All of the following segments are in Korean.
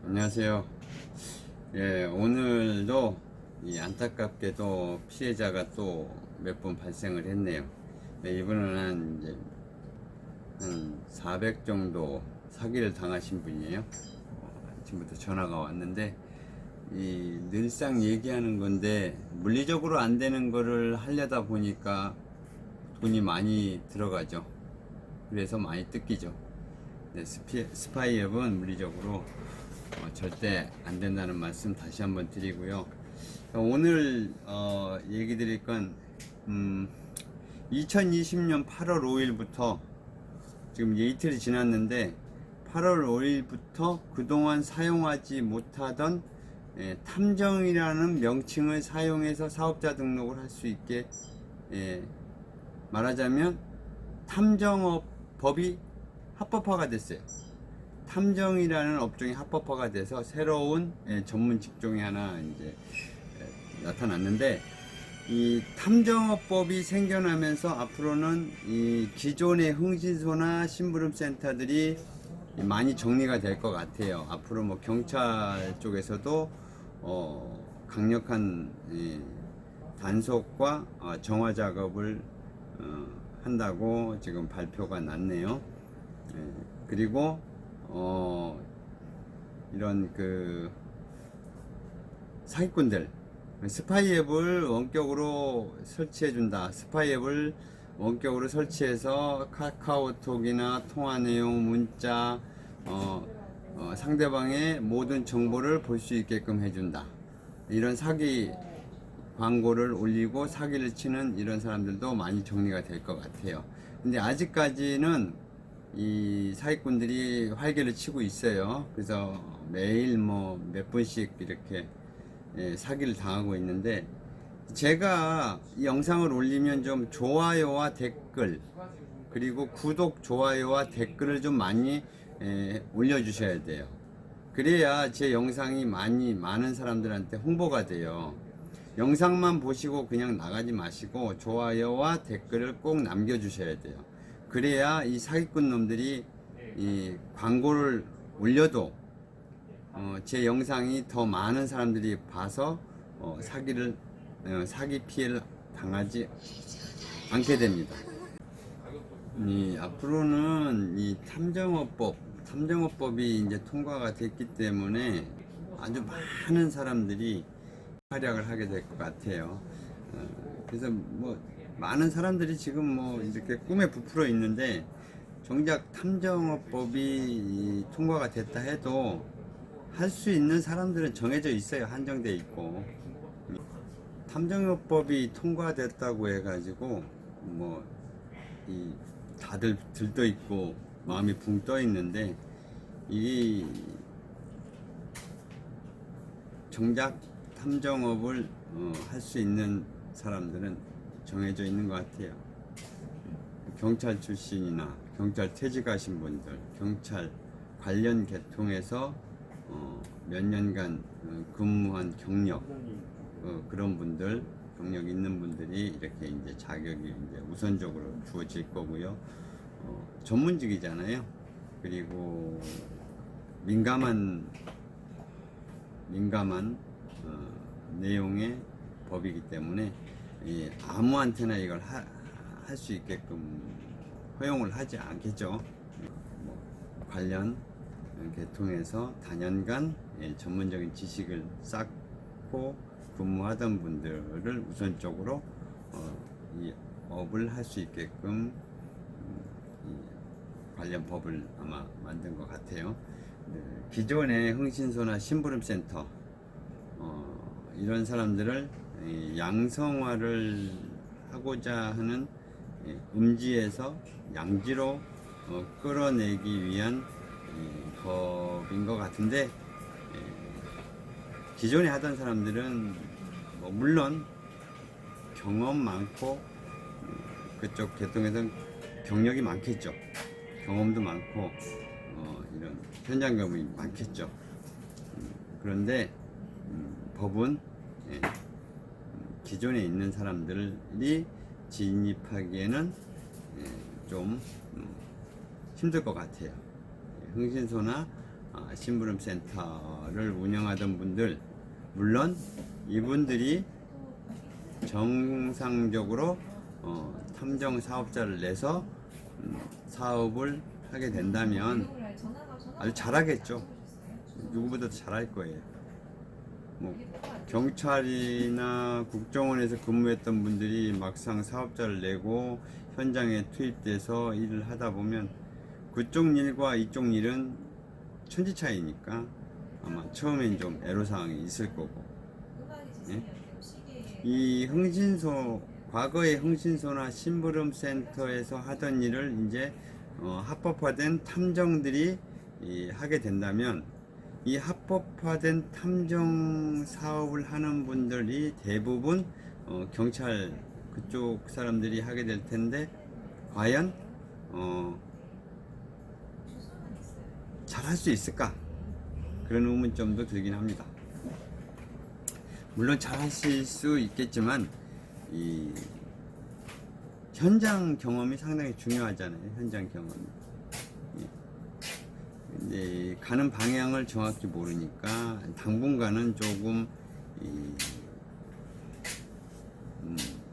안녕하세요. 예, 오늘도 안타깝게도 피해자가 또 몇 분 발생을 했네요. 예, 이분은 한 400 정도 사기를 당하신 분이에요. 아침부터 전화가 왔는데, 늘상 얘기하는 건데, 물리적으로 안 되는 거를 하려다 보니까 돈이 많이 들어가죠. 그래서 많이 뜯기죠. 네, 스파이 앱은 물리적으로 절대 안 된다는 말씀 다시 한번 드리고요. 오늘 얘기 드릴 건 2020년 8월 5일부터 지금 이제 이틀이 지났는데 8월 5일부터 그동안 사용하지 못하던 탐정이라는 명칭을 사용해서 사업자 등록을 할 수 있게, 말하자면 탐정업 법이 합법화가 됐어요. 탐정이라는 업종이 합법화가 돼서 새로운 전문 직종이 하나 이제 나타났는데, 이 탐정업법이 생겨나면서 앞으로는 이 기존의 흥신소나 심부름센터들이 많이 정리가 될 것 같아요. 앞으로 뭐 경찰 쪽에서도 강력한 단속과 정화 작업을 한다고 지금 발표가 났네요. 그리고 이런 그 사기꾼들, 스파이 앱을 원격으로 설치해준다. 스파이 앱을 원격으로 설치해서 카카오톡이나 통화 내용, 문자, 상대방의 모든 정보를 볼 수 있게끔 해준다. 이런 사기 광고를 올리고 사기를 치는 이런 사람들도 많이 정리가 될 것 같아요. 근데 아직까지는 이 사기꾼들이 활개를 치고 있어요. 그래서 매일 뭐 몇 분씩 이렇게 사기를 당하고 있는데, 제가 이 영상을 올리면 좀 좋아요와 댓글, 그리고 구독, 좋아요와 댓글을 좀 많이 올려주셔야 돼요. 그래야 제 영상이 많은 사람들한테 홍보가 돼요. 영상만 보시고 그냥 나가지 마시고 좋아요와 댓글을 꼭 남겨주셔야 돼요. 그래야 이 사기꾼 놈들이 이 광고를 올려도 제 영상이 더 많은 사람들이 봐서 사기 피해를 당하지 않게 됩니다. 앞으로는 이 탐정업법이 이제 통과가 됐기 때문에 아주 많은 사람들이 활약을 하게 될 것 같아요. 그래서 뭐 많은 사람들이 지금 뭐 이렇게 꿈에 부풀어 있는데, 정작 탐정업법이 통과가 됐다 해도 할 수 있는 사람들은 정해져 있어요. 한정돼 있고. 탐정업법이 통과됐다고 해가지고 뭐 다들 들떠 있고 마음이 붕 떠 있는데, 이 정작 탐정업을 할 수 있는 사람들은 정해져 있는 것 같아요. 경찰 출신이나 경찰 퇴직하신 분들, 경찰 관련 계통에서 몇 년간 근무한 경력, 그런 분들, 경력 있는 분들이 이렇게 이제 자격이 이제 우선적으로 주어질 거고요. 전문직이잖아요. 그리고 민감한 내용의 법이기 때문에 아무한테나 이걸 할 수 있게끔 허용을 하지 않겠죠. 관련 계통에서 다년간 전문적인 지식을 쌓고 근무하던 분들을 우선적으로 이 업을 할 수 있게끔 관련 법을 아마 만든 것 같아요. 기존의 흥신소나 심부름센터, 이런 사람들을 양성화를 하고자 하는 음지에서 양지로 끌어내기 위한 법인 것 같은데, 기존에 하던 사람들은 뭐 물론 경험 많고 그쪽 계통에서는 경력이 많겠죠. 경험도 많고 이런 현장 경험이 많겠죠. 그런데 법은 기존에 있는 사람들이 진입하기에는 좀 힘들 것 같아요. 흥신소나 심부름 센터를 운영하던 분들, 물론 이분들이 정상적으로 탐정 사업자를 내서 사업을 하게 된다면 아주 잘하겠죠. 누구보다도 잘할 거예요. 뭐 경찰이나 국정원에서 근무했던 분들이 막상 사업자를 내고 현장에 투입돼서 일을 하다 보면 그쪽 일과 이쪽 일은 천지 차이니까 아마 처음엔 좀 애로사항이 있을 거고, 예? 이 흥신소, 과거의 흥신소나 심부름센터에서 하던 일을 이제 합법화된 탐정들이 하게 된다면, 이 합법화된 탐정 사업을 하는 분들이 대부분 경찰 그쪽 사람들이 하게 될 텐데, 과연 잘할 수 있을까? 그런 의문점도 들긴 합니다. 물론 잘하실 수 있겠지만 이 현장 경험이 상당히 중요하잖아요. 현장 경험이. 근데 가는 방향을 정확히 모르니까 당분간은 조금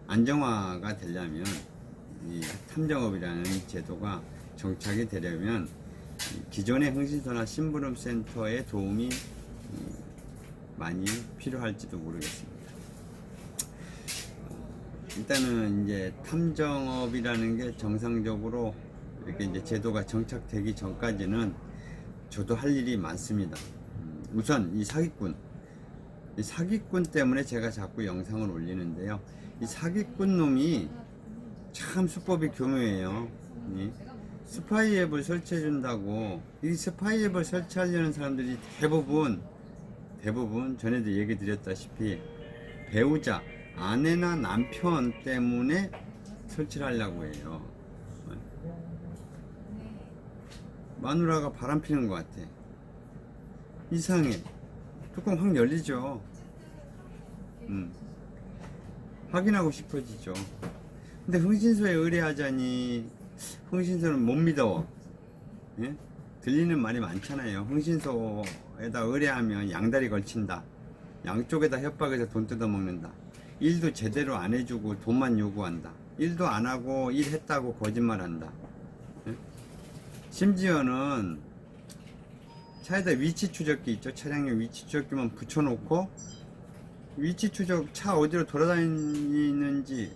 안정화가 되려면, 이 탐정업이라는 제도가 정착이 되려면 기존의 흥신소나 심부름센터의 도움이 많이 필요할지도 모르겠습니다. 일단은 이제 탐정업이라는 게 정상적으로 이렇게 이제 제도가 정착되기 전까지는 저도 할 일이 많습니다. 우선 이 사기꾼 때문에 제가 자꾸 영상을 올리는데요. 이 사기꾼 놈이 참 수법이 교묘해요. 스파이 앱을 설치해 준다고, 이 스파이 앱을 설치하려는 사람들이 대부분 전에도 얘기 드렸다시피 배우자, 아내나 남편 때문에 설치를 하려고 해요. 마누라가 바람 피는 것 같아. 이상해. 뚜껑 확 열리죠. 확인하고 싶어지죠. 근데 흥신소에 의뢰하자니 흥신소는 못 믿어. 예? 들리는 말이 많잖아요. 흥신소에다 의뢰하면 양다리 걸친다. 양쪽에다 협박해서 돈 뜯어먹는다. 일도 제대로 안 해주고 돈만 요구한다. 일도 안 하고 일했다고 거짓말한다. 예? 심지어는 차에다 위치 추적기 있죠. 차량용 위치 추적기만 붙여놓고 위치 추적, 차 어디로 돌아다니는지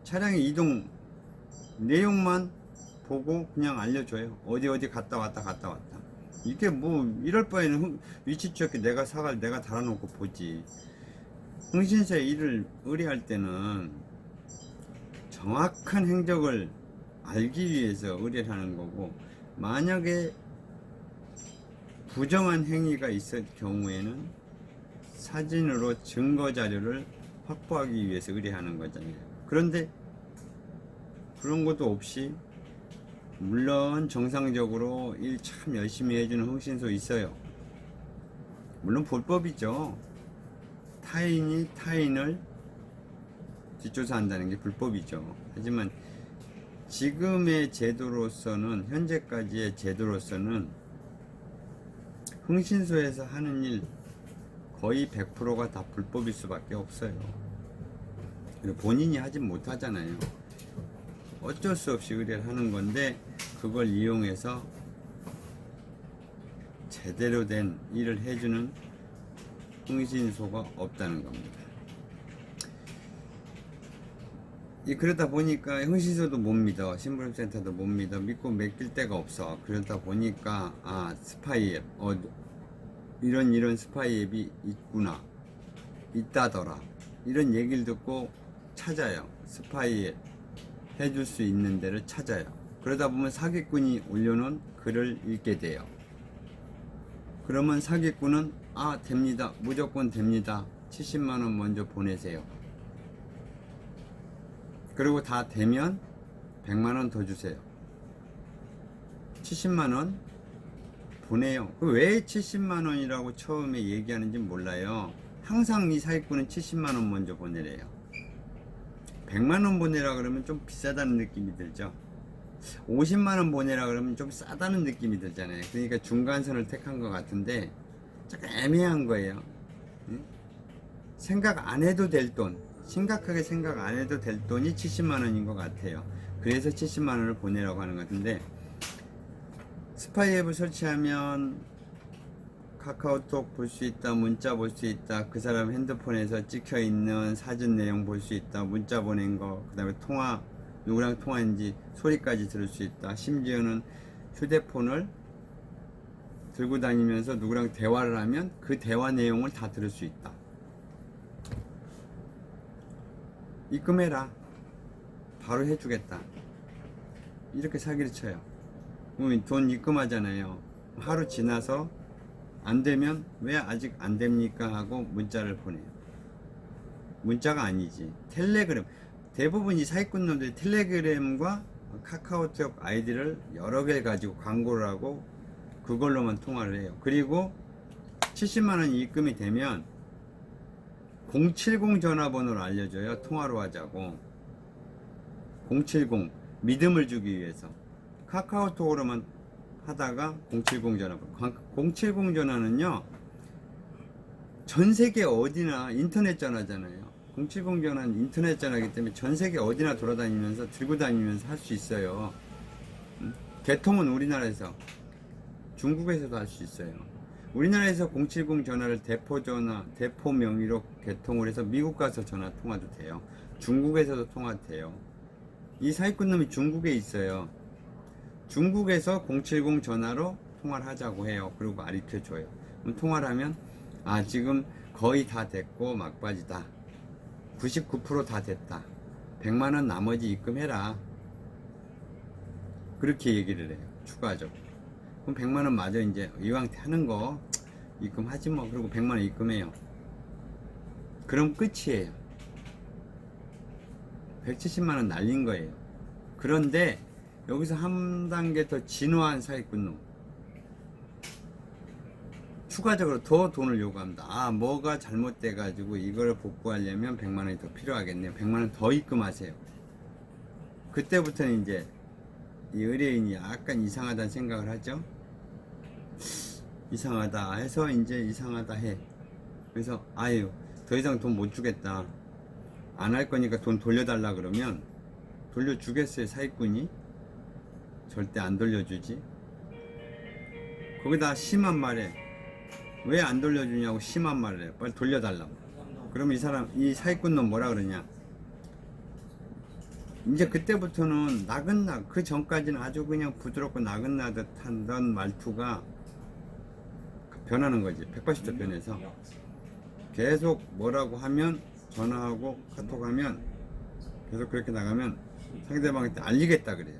차량의 이동 내용만 보고 그냥 알려줘요. 어디 갔다 왔다. 이게 뭐 이럴 바에는 위치 추적기 내가 달아놓고 보지. 흥신소에 일을 의뢰할 때는 정확한 행적을 알기 위해서 의뢰를 하는 거고, 만약에 부정한 행위가 있을 경우에는 사진으로 증거 자료를 확보하기 위해서 의뢰하는 거잖아요. 그런데 그런 것도 없이, 물론 정상적으로 일 참 열심히 해주는 흥신소 있어요. 물론 불법이죠. 타인이 타인을 뒷조사한다는 게 불법이죠. 하지만 지금의 제도로서는, 현재까지의 제도로서는 흥신소에서 하는 일 거의 100%가 다 불법일 수밖에 없어요. 그리고 본인이 하진 못하잖아요. 어쩔 수 없이 의뢰를 하는 건데, 그걸 이용해서 제대로 된 일을 해주는 흥신소가 없다는 겁니다. 그러다 보니까 흥신소도 못 믿어, 심부름센터도 못 믿어, 믿고 맡길 데가 없어. 그러다 보니까 스파이 앱, 이런 스파이 앱이 있다더라, 이런 얘기를 듣고 찾아요. 스파이 앱 해줄 수 있는 데를 찾아요. 그러다 보면 사기꾼이 올려놓은 글을 읽게 돼요. 그러면 사기꾼은 됩니다, 무조건 됩니다, 70만원 먼저 보내세요. 그리고 다 되면 100만원 더 주세요. 70만원 보내요. 왜 70만원이라고 처음에 얘기하는지 몰라요. 항상 이 사기꾼은 70만원 먼저 보내래요. 100만원 보내라 그러면 좀 비싸다는 느낌이 들죠. 50만 원 보내라 그러면 좀 싸다는 느낌이 들잖아요. 그러니까 중간선을 택한 것 같은데 조금 애매한 거예요. 응? 생각 안 해도 될 돈, 심각하게 생각 안 해도 될 돈이 70만 원인 것 같아요. 그래서 70만 원을 보내라고 하는 것 같은데, 스파이 앱을 설치하면 카카오톡 볼 수 있다, 문자 볼 수 있다, 그 사람 핸드폰에서 찍혀 있는 사진 내용 볼 수 있다, 문자 보낸 거, 그 다음에 통화, 누구랑 통화했는지 소리까지 들을 수 있다. 심지어는 휴대폰을 들고 다니면서 누구랑 대화를 하면 그 대화 내용을 다 들을 수 있다. 입금해라, 바로 해주겠다, 이렇게 사기를 쳐요. 돈 입금하잖아요. 하루 지나서 안 되면 왜 아직 안 됩니까 하고 문자를 보내요. 문자가 아니지, 텔레그램. 대부분 이 사기꾼 놈들이 텔레그램과 카카오톡 아이디를 여러 개를 가지고 광고를 하고 그걸로만 통화를 해요. 그리고 70만 원이 입금이 되면 070 전화번호를 알려줘요. 통화로 하자고. 070, 믿음을 주기 위해서. 카카오톡으로만 하다가 070 전화번호. 070 전화는요, 전 세계 어디나 인터넷 전화잖아요. 070 전화는 인터넷 전화이기 때문에 전 세계 어디나 돌아다니면서 들고 다니면서 할 수 있어요. 개통은 우리나라에서, 중국에서도 할 수 있어요. 우리나라에서 070 전화를 대포 전화, 대포 명의로 개통을 해서 미국 가서 전화 통화도 돼요. 중국에서도 통화도 돼요. 이 사기꾼 놈이 중국에 있어요. 중국에서 070 전화로 통화를 하자고 해요. 그리고 가르쳐 줘요. 그럼 통화를 하면, 아, 지금 거의 다 됐고 막바지다, 99% 다 됐다, 100만원 나머지 입금해라, 그렇게 얘기를 해요. 추가적으로. 그럼 100만원 마저 이제 이왕 하는 거 입금하지 뭐. 그리고 100만원 입금해요. 그럼 끝이에요. 170만원 날린 거예요. 그런데 여기서 한 단계 더 진화한 사기꾼 놈, 추가적으로 더 돈을 요구합니다. 아, 뭐가 잘못돼 가지고 이걸 복구하려면 100만원이 더 필요하겠네요. 100만원 더 입금하세요. 그때부터는 이제 이 의뢰인이 약간 이상하다는 생각을 하죠. 이상하다 해서 이제 이상하다 해. 그래서 아유, 더 이상 돈 못 주겠다, 안 할 거니까 돈 돌려달라 그러면 돌려주겠어요? 사기꾼이? 절대 안 돌려주지. 거기다 심한 말에, 왜 안 돌려주냐고 심한 말을 해. 빨리 돌려달라고. 그러면 이 사람, 이 사기꾼 놈 뭐라 그러냐, 이제 그때부터는 나긋나긋, 그 전까지는 아주 그냥 부드럽고 나긋나긋 하던 말투가 변하는 거지. 180도 변해서 계속 뭐라고 하면, 전화하고 카톡하면 계속 그렇게 나가면 상대방한테 알리겠다 그래요.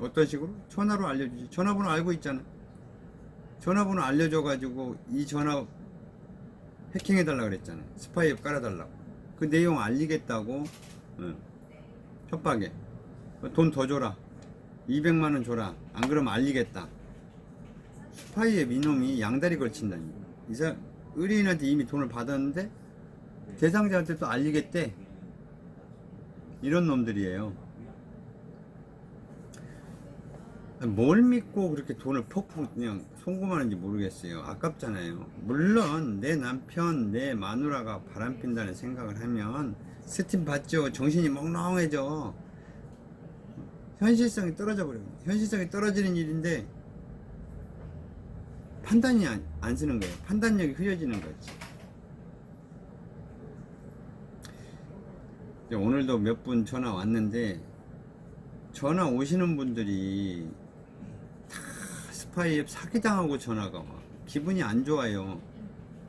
어떤 식으로? 전화로 알려주지. 전화번호 알고 있잖아. 전화번호 알려줘가지고 이 전화 해킹해달라 그랬잖아. 스파이 앱 깔아달라고. 그 내용 알리겠다고. 협박에 돈 더 줘라, 200만원 줘라, 안 그러면 알리겠다. 스파이 앱 이놈이 양다리 걸친다니. 이 사람 의뢰인한테 이미 돈을 받았는데 대상자한테 또 알리겠대. 이런 놈들이에요. 뭘 믿고 그렇게 돈을 퍽퍽 그냥 송금하는지 모르겠어요. 아깝잖아요. 물론 내 남편, 내 마누라가 바람핀다는 생각을 하면 스팀 받죠. 정신이 멍롱해져. 현실성이 떨어져 버려요. 현실성이 떨어지는 일인데 판단이 안 쓰는 거예요. 판단력이 흐려지는 거지. 오늘도 몇 분 전화 왔는데, 전화 오시는 분들이 다 스파이 앱 사기당하고 전화가 와. 기분이 안 좋아요.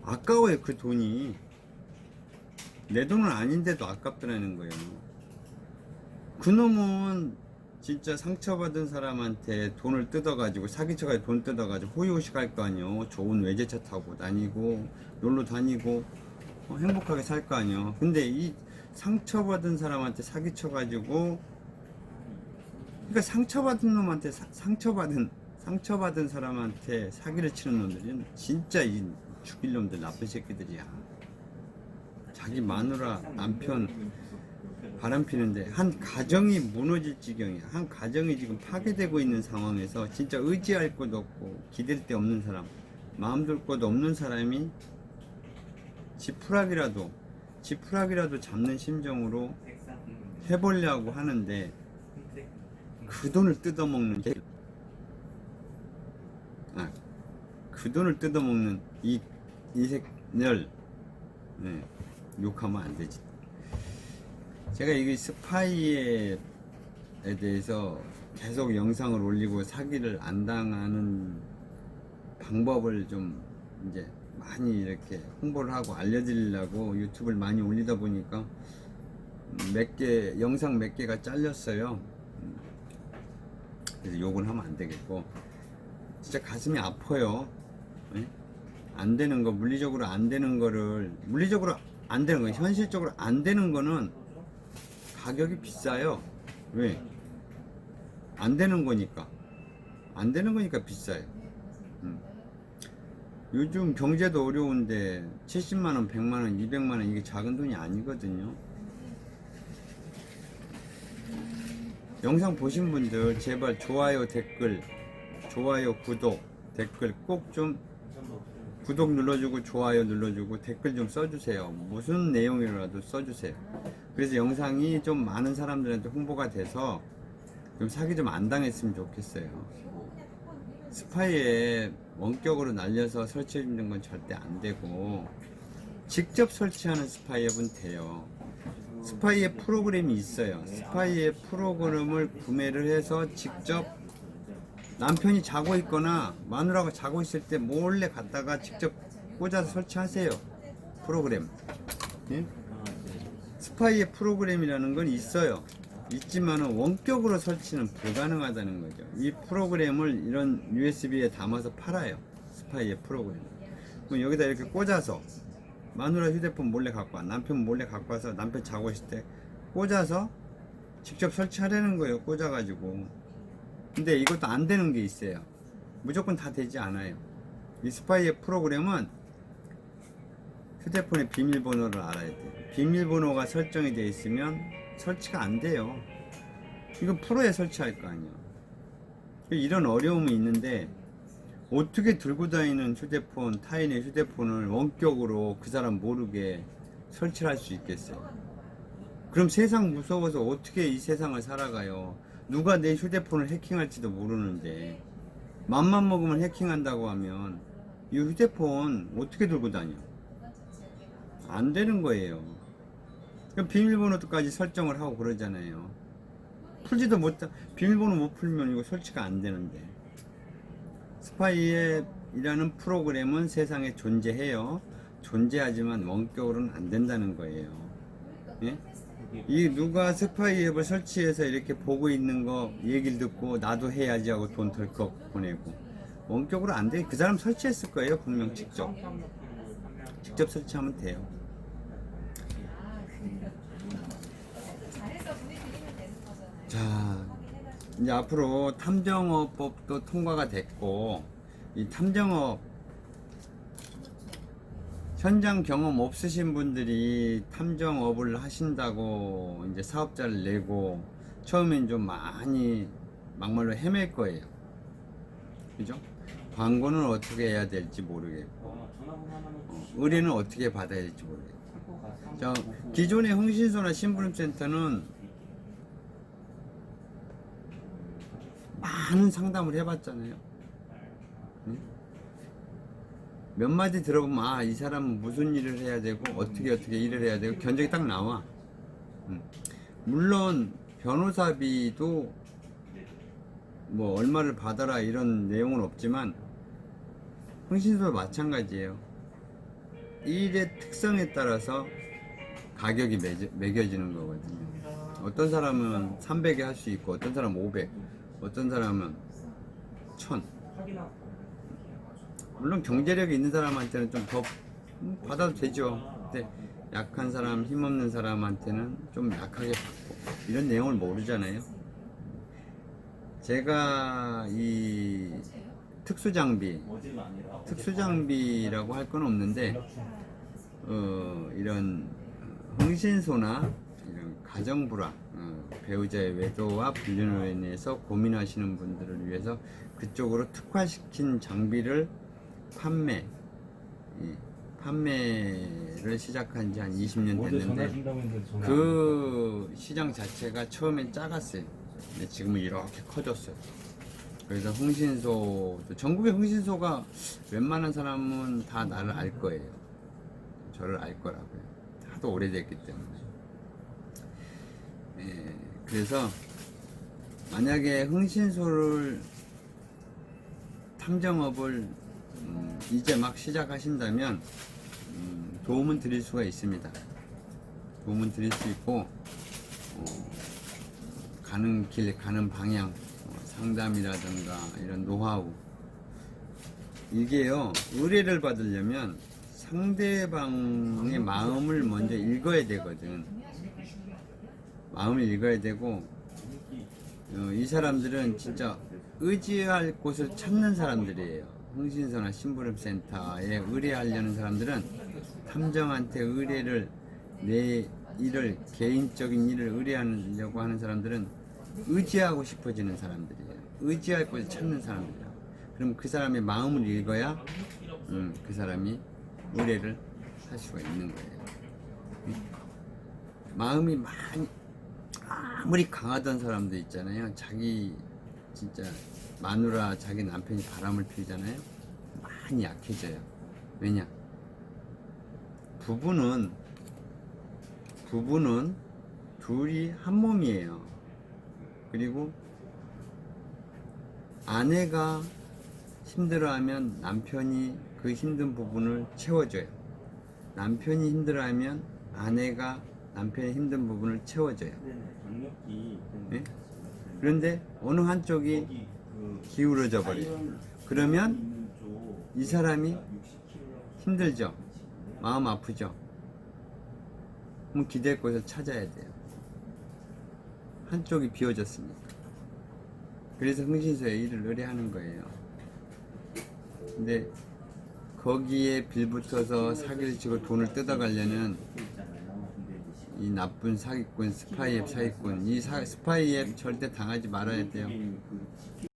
아까워요. 그 돈이 내 돈은 아닌데도 아깝더라는 거예요. 그놈은 진짜 상처받은 사람한테 돈을 뜯어가지고, 사기쳐가지고 돈 뜯어가지고 호의호식 할 거 아니요. 좋은 외제차 타고 다니고 놀러 다니고 행복하게 살 거 아니요. 근데 이 상처받은 사람한테 사기쳐가지고, 그러니까 상처받은 놈한테 상처받은 사람한테 사기를 치는 놈들은 진짜 이 죽일 놈들, 나쁜 새끼들이야. 자기 마누라, 남편, 바람 피는데 한 가정이 무너질 지경이야. 한 가정이 지금 파괴되고 있는 상황에서 진짜 의지할 곳 없고 기댈 데 없는 사람, 마음 둘 곳 없는 사람이 지푸라기라도 잡는 심정으로 해보려고 하는데 그 돈을 뜯어먹는 그 돈을 뜯어먹는 이 인색열, 네, 욕하면 안 되지. 제가 이 스파이에 대해서 계속 영상을 올리고 사기를 안 당하는 방법을 좀 이제 많이 이렇게 홍보를 하고 알려드리려고 유튜브를 많이 올리다 보니까 영상 몇 개가 잘렸어요. 그래서 욕은 하면 안 되겠고, 진짜 가슴이 아파요. 네? 안 되는 거, 물리적으로 안 되는 거, 현실적으로 안 되는 거는 가격이 비싸요. 왜? 안 되는 거니까 비싸요. 요즘 경제도 어려운데 70만원, 100만원, 200만원 이게 작은 돈이 아니거든요. 영상 보신 분들 제발 좋아요, 댓글, 좋아요, 구독, 댓글 꼭 좀 구독 눌러주고 좋아요 눌러주고 댓글 좀 써주세요. 무슨 내용이라도 써주세요. 그래서 영상이 좀 많은 사람들한테 홍보가 돼서 좀 사기 좀 안 당했으면 좋겠어요. 스파이에 원격으로 날려서 설치해 주는 건 절대 안 되고, 직접 설치하는 스파이앱은 돼요. 스파이앱 프로그램이 있어요. 스파이앱 프로그램을 구매를 해서 직접 남편이 자고 있거나 마누라가 자고 있을 때 몰래 갔다가 직접 꽂아서 설치하세요. 프로그램. 예? 스파이앱 프로그램이라는 건 있어요. 있지만은 원격으로 설치는 불가능하다는 거죠. 이 프로그램을 이런 USB에 담아서 팔아요. 스파이앱 프로그램. 그럼 여기다 이렇게 꽂아서 마누라 휴대폰 몰래 갖고 와, 남편 몰래 갖고 와서 남편 자고 있을 때 꽂아서 직접 설치하려는 거예요. 꽂아가지고. 근데 이것도 안 되는 게 있어요. 무조건 다 되지 않아요. 이 스파이앱 프로그램은 휴대폰의 비밀번호를 알아야 돼요. 비밀번호가 설정이 되어 있으면 설치가 안 돼요. 이건 프로에 설치할 거 아니에요. 이런 어려움이 있는데 어떻게 들고 다니는 휴대폰, 타인의 휴대폰을 원격으로 그 사람 모르게 설치를 할 수 있겠어요? 그럼 세상 무서워서 어떻게 이 세상을 살아가요? 누가 내 휴대폰을 해킹할지도 모르는데, 맘만 먹으면 해킹한다고 하면 이 휴대폰 어떻게 들고 다녀? 안 되는 거예요. 비밀번호까지 설정을 하고 그러잖아요. 풀지도 못해. 비밀번호 못 풀면 이거 설치가 안 되는데. 스파이앱이라는 프로그램은 세상에 존재해요. 존재하지만 원격으로는 안 된다는 거예요. 예? 이 누가 스파이앱을 설치해서 이렇게 보고 있는 거 얘기를 듣고 나도 해야지 하고 돈 덜컥 보내고, 원격으로 안 돼. 그 사람 설치했을 거예요. 분명 직접 설치하면 돼요. 자, 이제 앞으로 탐정어법도 통과가 됐고, 이 탐정업 현장 경험 없으신 분들이 탐정업을 하신다고 이제 사업자를 내고 처음엔 좀 많이 막말로 헤맬 거예요. 그죠? 광고는 어떻게 해야 될지 모르겠고, 의뢰는 어떻게 받아야 될지 모르겠고. 자, 기존의 흥신소나 심부름센터는 많은 상담을 해봤잖아요. 응? 몇 마디 들어보면 아, 이 사람은 무슨 일을 해야 되고 어떻게 일을 해야 되고 견적이 딱 나와. 응. 물론 변호사비도 뭐 얼마를 받아라 이런 내용은 없지만 흥신소도 마찬가지예요. 일의 특성에 따라서 가격이 매겨지는 거거든요. 어떤 사람은 300에 할 수 있고 어떤 사람은 500, 어떤 사람은 1000. 물론 경제력이 있는 사람한테는 좀 더 받아도 되죠. 근데 약한 사람, 힘없는 사람한테는 좀 약하게 받고 이런 내용을 모르잖아요. 제가 이 특수장비라고 할 건 없는데 이런 흥신소나 이런 가정불화, 배우자의 외도와 불륜으로 인해서 고민하시는 분들을 위해서 그쪽으로 특화시킨 장비를 판매를 시작한 지 한 20년 됐는데 그 시장 자체가 처음엔 작았어요. 근데 지금은 이렇게 커졌어요. 그래서 흥신소도, 전국의 흥신소가 웬만한 사람은 다 나를 알 거예요. 저를 알 거라고요. 하도 오래됐기 때문에. 예, 그래서 만약에 흥신소를 탐정업을 이제 막 시작하신다면 도움은 드릴 수가 있습니다. 도움은 드릴 수 있고 가는 길, 가는 방향, 상담이라든가 이런 노하우, 이게요, 의뢰를 받으려면 상대방의 마음을 먼저 읽어야 되거든. 마음을 읽어야 되고, 이 사람들은 진짜 의지할 곳을 찾는 사람들이에요. 흥신소나 심부름센터에 의뢰하려는 사람들은 탐정한테 의뢰를, 내 일을, 개인적인 일을 의뢰하려고 하는 사람들은 의지하고 싶어지는 사람들이에요. 의지할 곳을 찾는 사람들이에요. 그럼 그 사람의 마음을 읽어야 그 사람이 의뢰를 할 수가 있는 거예요. 마음이 많이, 아무리 강하던 사람도 있잖아요. 자기 진짜 마누라, 자기 남편이 바람을 피우잖아요. 많이 약해져요. 왜냐? 부부는 둘이 한 몸이에요. 그리고 아내가 힘들어하면 남편이 그 힘든 부분을 채워줘요. 남편이 힘들어하면 아내가 남편의 힘든 부분을 채워줘요. 네? 그런데 어느 한쪽이 기울어져 버려요. 그러면 이 사람이 힘들죠. 마음 아프죠. 그럼 기댈 곳을 찾아야 돼요. 한쪽이 비워졌으니까. 그래서 흥신소에 일을 의뢰하는 거예요. 근데 거기에 빌붙어서 사기를 치고 돈을 뜯어가려는 이 나쁜 사기꾼, 스파이앱 사기꾼, 이 스파이앱 절대 당하지 말아야 돼요.